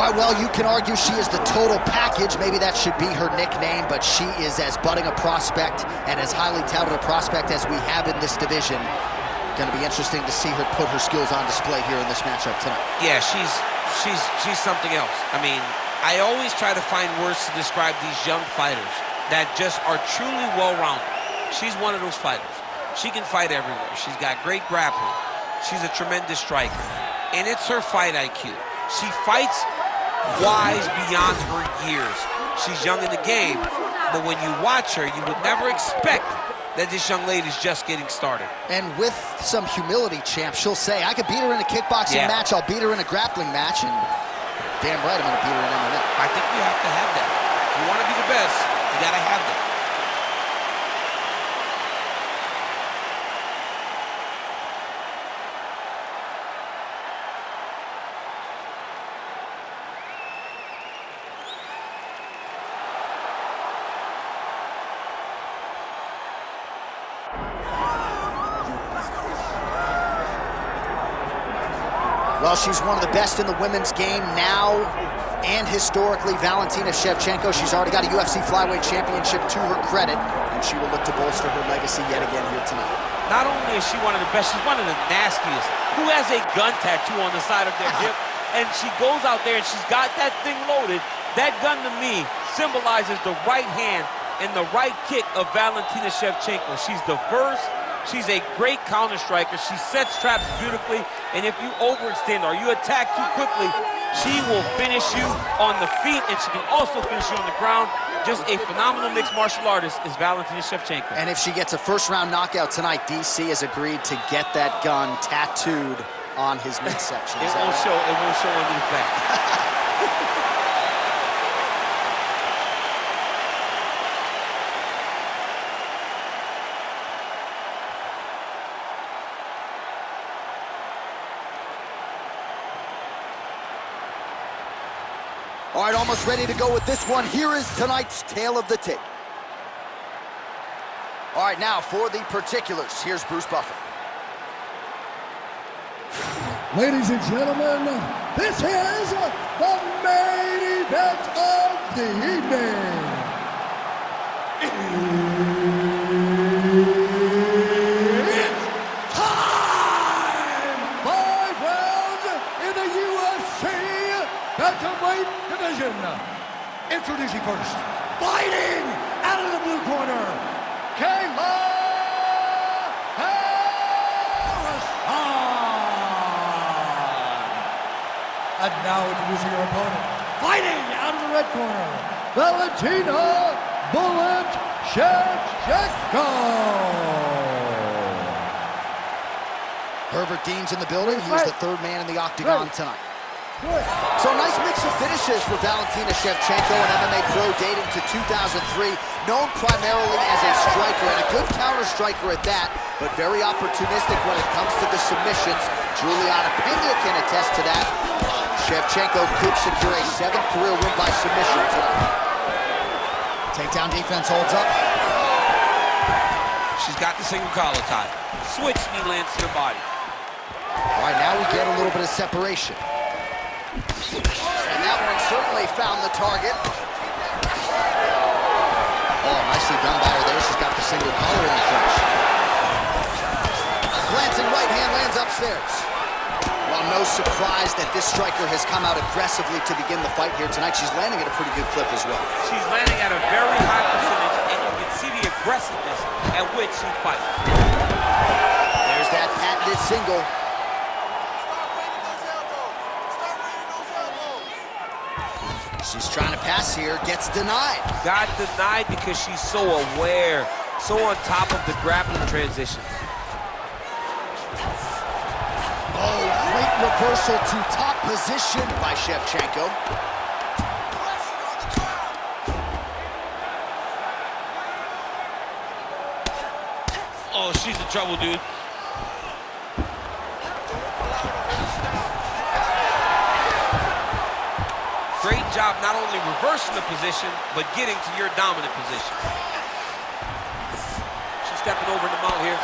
All right, well, you can argue she is the total package. Maybe that should be her nickname, but she is as budding a prospect and as highly touted a prospect as we have in this division. Going to be interesting to see her put her skills on display here in this matchup tonight. Yeah, she's something else. I mean, I always try to find words to describe these young fighters that just are truly well-rounded. She's one of those fighters. She can fight everywhere. She's got great grappling. She's a tremendous striker. And it's her fight IQ. She fights wise beyond her years. She's young in the game, but when you watch her, you would never expect that this young lady's just getting started. And with some humility, champ, she'll say, I could beat her in a kickboxing match, I'll beat her in a grappling match, and damn right I'm gonna beat her in MMA. I think you have to have that. If you wanna be the best, you gotta have that. Well, she's one of the best in the women's game now and historically. Valentina Shevchenko, she's already got a UFC flyweight championship to her credit, and she will look to bolster her legacy yet again here tonight. Not only is she one of the best, she's one of the nastiest. Who has a gun tattoo on the side of their hip, and she goes out there and she's got that thing loaded. That gun to me symbolizes the right hand and the right kick of Valentina Shevchenko. She's diverse. She's a great counter striker. She sets traps beautifully, and if you overextend or you attack too quickly, she will finish you on the feet, and she can also finish you on the ground. Just a phenomenal mixed martial artist is Valentina Shevchenko. And if she gets a first-round knockout tonight, DC has agreed to get that gun tattooed on his midsection. It won't show under the back. All right, almost ready to go with this one. Here is tonight's tale of the tape. All right, now for the particulars, here's Bruce Buffer. Ladies and gentlemen, this is the main event of the evening. It's time! 5 rounds in the UFC Bantamweight division. Introducing first, fighting out of the blue corner, Kayla. And now introducing your opponent, fighting out of the red corner, Valentina "Bullet" Shevchenko. Herbert Dean's in the building. He's the third man in the octagon tonight. So a nice mix of finishes for Valentina Shevchenko, an MMA pro dating to 2003, known primarily as a striker and a good counter-striker at that, but very opportunistic when it comes to the submissions. Juliana Pena can attest to that. Shevchenko could secure a 7th career win by submission tonight. Takedown defense holds up. She's got the single collar tie. Switch knee lands to her body. All right, now we get a little bit of separation. And that one certainly found the target. Oh, nicely done by her there. She's got the single collar in the clinch. Glancing right hand lands upstairs. Well, no surprise that this striker has come out aggressively to begin the fight here tonight. She's landing at a pretty good clip as well. She's landing at a very high percentage, and you can see the aggressiveness at which she fights. There's that patented single. She's trying to pass here, gets denied. Got denied because she's so aware, so on top of the grappling transitions. Oh, great reversal to top position by Shevchenko. Oh, she's in trouble, dude. Great job not only reversing the position, but getting to your dominant position. She's stepping over the mount here.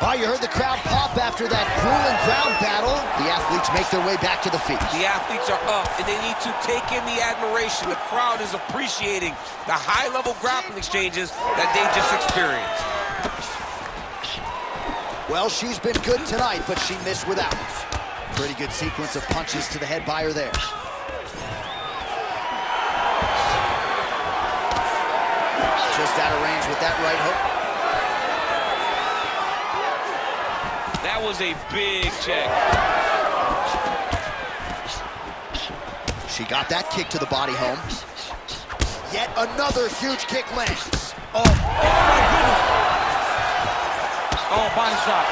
Oh, you heard the crowd pop after that grueling ground battle. The athletes make their way back to the feet. The athletes are up, and they need to take in the admiration. The crowd is appreciating the high-level grappling exchanges that they just experienced. Well, she's been good tonight, but she missed without. Pretty good sequence of punches to the head by her there. Just out of range with that right hook. That was a big check. She got that kick to the body home. Yet another huge kick lands. Oh my goodness. Oh, body shot.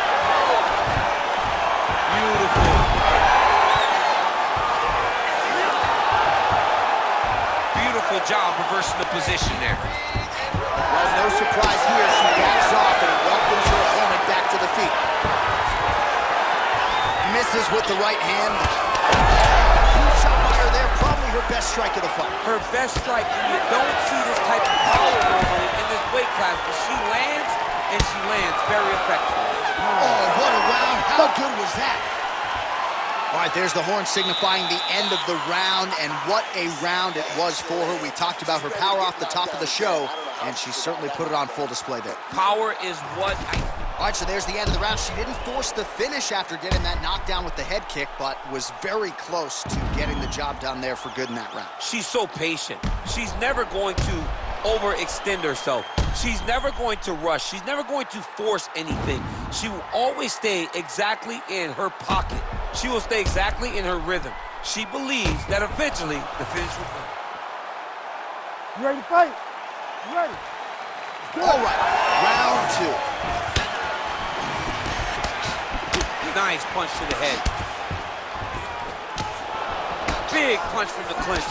Beautiful. Beautiful job reversing the position there. Well, no surprise here. She backs off and welcomes her opponent back to the feet. Misses with the right hand. Huge shot by her there, probably her best strike of the fight. Her best strike, and you don't see this type of power normally in this weight class, but she lands, and she lands very effectively. Oh, what a round. How good was that? All right, there's the horn signifying the end of the round, and what a round it was for her. We talked about her power off the top of the show, and she certainly put it on full display there. Power is what All right, so there's the end of the round. She didn't force the finish after getting that knockdown with the head kick, but was very close to getting the job done there for good in that round. She's so patient. She's never going to overextend herself. She's never going to rush. She's never going to force anything. She will always stay exactly in her pocket. She will stay exactly in her rhythm. She believes that eventually the finish will come. You ready to fight? You ready? All right, round two. Nice punch to the head. Big punch from the clinch.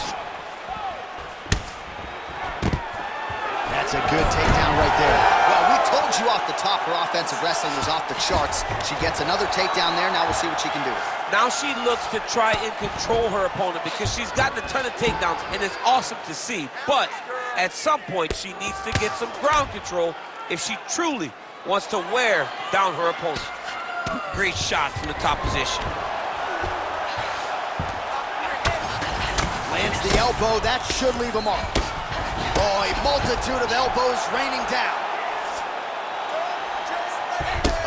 That's a good takedown right there. Well, we told you off the top her offensive wrestling was off the charts. She gets another takedown there. Now we'll see what she can do. Now she looks to try and control her opponent because she's gotten a ton of takedowns, and it's awesome to see. But at some point, she needs to get some ground control if she truly wants to wear down her opponent. Great shot from the top position. Lands the elbow. That should leave a mark. Oh, a multitude of elbows raining down.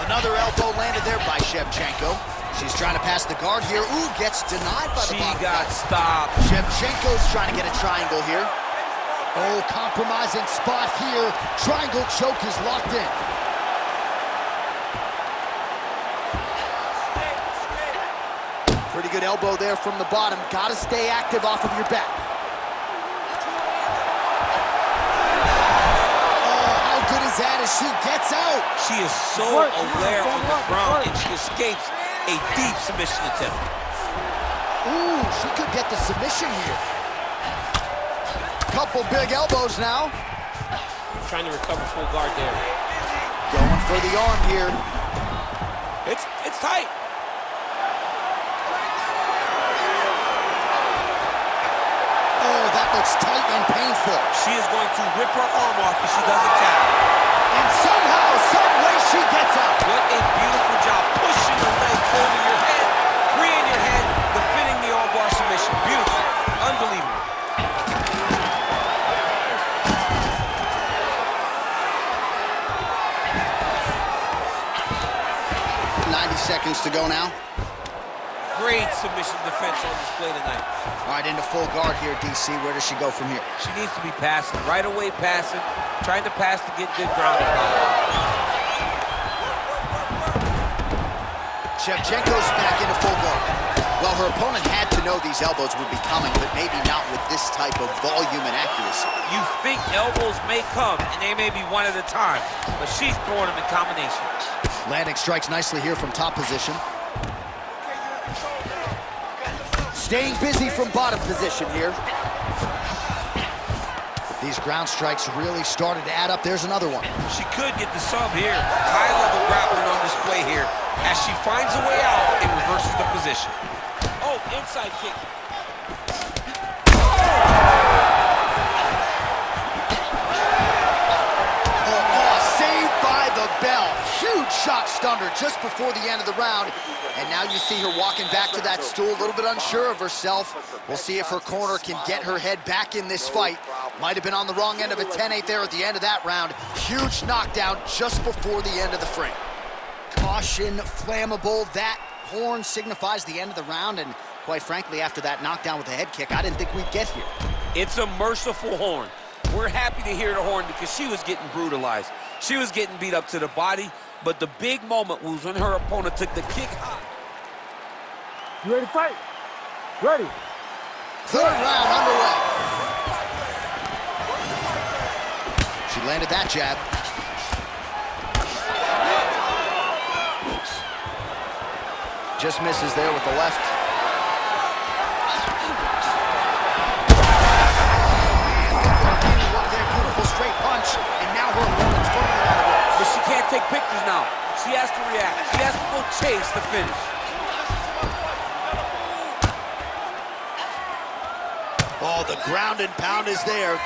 Another elbow landed there by Shevchenko. She's trying to pass the guard here. Ooh, gets denied by the bottom. She got stopped. Shevchenko's trying to get a triangle here. Oh, compromising spot here. Triangle choke is locked in. Pretty good elbow there from the bottom. Gotta stay active off of your back. Oh, how good is that as she gets out? She is so aware on the ground, and she escapes a deep submission attempt. Ooh, she could get the submission here. Couple big elbows now. Trying to recover full guard there. Going for the arm here. It's tight. Oh, that looks tight and painful. She is going to rip her arm off if she doesn't tap. And somehow, some way, she gets up. What a beautiful job. Pushing the leg over your head, freeing your head, defending the armbar submission. Beautiful. Unbelievable. 90 seconds to go now. Great submission defense on display tonight. All right, into full guard here, DC. Where does she go from here? She needs to be passing, right away passing, trying to pass to get good ground. Shevchenko's back into full guard. Well, her opponent had to know these elbows would be coming, but maybe not with this type of volume and accuracy. You think elbows may come, and they may be one at a time, but she's throwing them in combination. Landing strikes nicely here from top position. Staying busy from bottom position here. These ground strikes really started to add up. There's another one. She could get the sub here. High-level grappling on display here as she finds a way out and reverses the position. Oh, inside kick. Saved by the bell. Huge shot stop. under just before the end of the round. And now you see her walking back to that stool, a little bit unsure of herself. We'll see if her corner can get her head back in this fight. Might have been on the wrong end of a 10-8 there at the end of that round. Huge knockdown just before the end of the frame. Caution, flammable. That horn signifies the end of the round, and quite frankly, after that knockdown with the head kick, I didn't think we'd get here. It's a merciful horn. We're happy to hear the horn because she was getting brutalized. She was getting beat up to the body, but the big moment was when her opponent took the kick high. You ready to fight? Ready. Third round underway. She landed that jab. Just misses there with the left. Beautiful straight punch, and now her opponent's turning it on the ropes. But she can't take pictures now. She has to react. She has to go chase the finish. Oh, the ground and pound is there.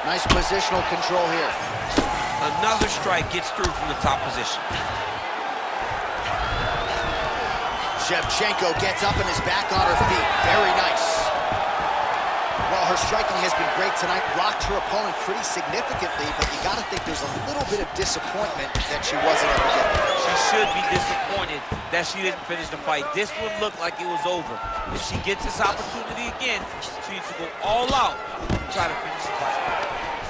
Nice positional control here. Another strike gets through from the top position. Shevchenko gets up and is back on her feet. Very nice. Well, her striking has been great tonight. Rocked her opponent pretty significantly, but you got to think there's a little bit of disappointment that she wasn't able to get there. She should be disappointed that she didn't finish the fight. This would look like it was over. If she gets this opportunity again, she needs to go all out and try to finish the fight.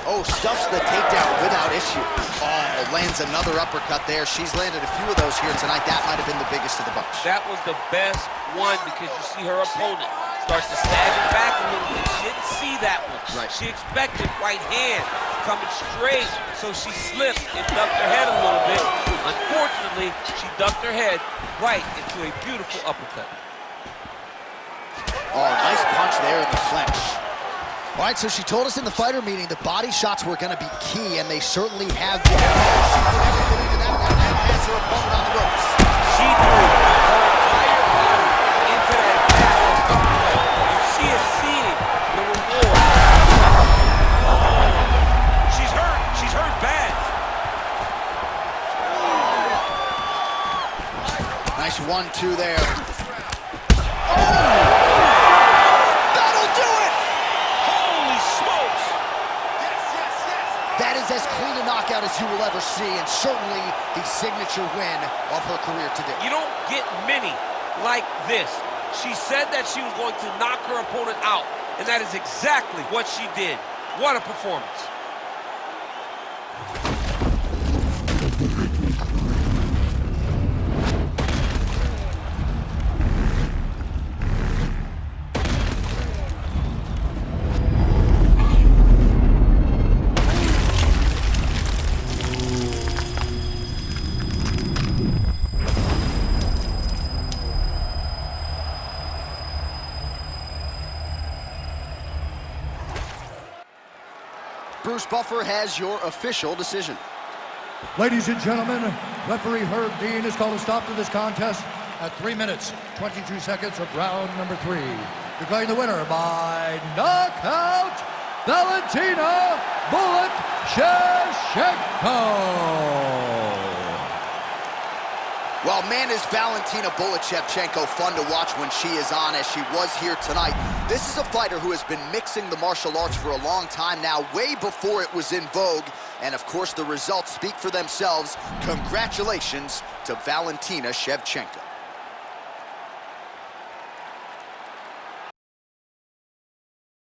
Oh, stuffs the takedown without issue. Oh, lands another uppercut there. She's landed a few of those here tonight. That might have been the biggest of the bunch. That was the best one because you see her opponent starts to stagger back a little bit. She didn't see that one. Right. She expected right hand coming straight, so she slipped and ducked her head a little bit. Unfortunately, she ducked her head right into a beautiful uppercut. Oh, nice punch there in the flinch. All right, so she told us in the fighter meeting the body shots were going to be key, and they certainly have been. She put everything into that one and has her opponent on the ropes. She threw her entire body into that massive uppercut, and she is seeing the reward. She's hurt. She's hurt bad. Nice 1-2 there. That is as clean a knockout as you will ever see, and certainly the signature win of her career today. You don't get many like this. She said that she was going to knock her opponent out, and that is exactly what she did. What a performance. Bruce Buffer has your official decision. Ladies and gentlemen, referee Herb Dean has called a stop to this contest at 3 minutes, 22 seconds of round number 3. Declaring the winner by knockout, Valentina "Bullet" Shevchenko. Well, man, is Valentina "Bullet" Shevchenko fun to watch when she is on, as she was here tonight. This is a fighter who has been mixing the martial arts for a long time now, way before it was in vogue. And, of course, the results speak for themselves. Congratulations to Valentina Shevchenko.